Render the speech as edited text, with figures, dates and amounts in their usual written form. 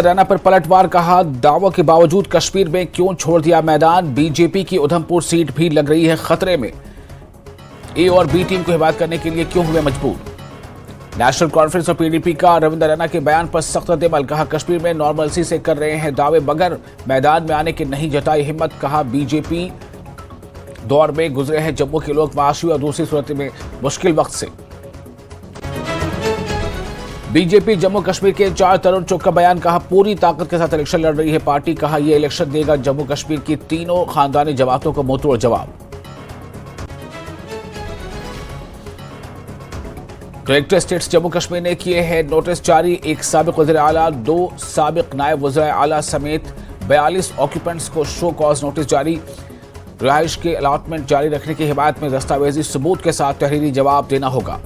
रैना पर पलटवार, कहा दावों के बावजूद कश्मीर में क्यों छोड़ दिया मैदान। बीजेपी की उधमपुर सीट भी लग रही है खतरे में। ए और बी टीम को हिमायत करने के लिए क्यों हुए मजबूर। नेशनल कॉन्फ्रेंस और पीडीपी का रविंद्र रैना के बयान पर सख्त रद्द-ए-अमल, कहा कश्मीर में नॉर्मलसी से कर रहे हैं दावे मगर मैदान में आने की नहीं जताई हिम्मत। कहा बीजेपी दौर में गुजरे हैं जम्मू के लोग माशी और दूसरी सूरत में मुश्किल वक्त से। बीजेपी जम्मू कश्मीर के इंचार्ज तरुण चुग का बयान, कहा पूरी ताकत के साथ इलेक्शन लड़ रही है पार्टी। कहा यह इलेक्शन देगा जम्मू कश्मीर की तीनों खानदानी जमातों को मुंहतोड़ जवाब। कलेक्टर स्टेट्स जम्मू कश्मीर ने किए हैं नोटिस जारी। एक साबिक वज़ीर आला, 2 साबिक नायब वज़ीर आला समेत 42 ऑक्यूपेंट्स को शो कॉज नोटिस जारी। रिहाइश के अलॉटमेंट जारी रखने की हिमायत में दस्तावेजी सबूत के साथ तहरीरी जवाब देना होगा।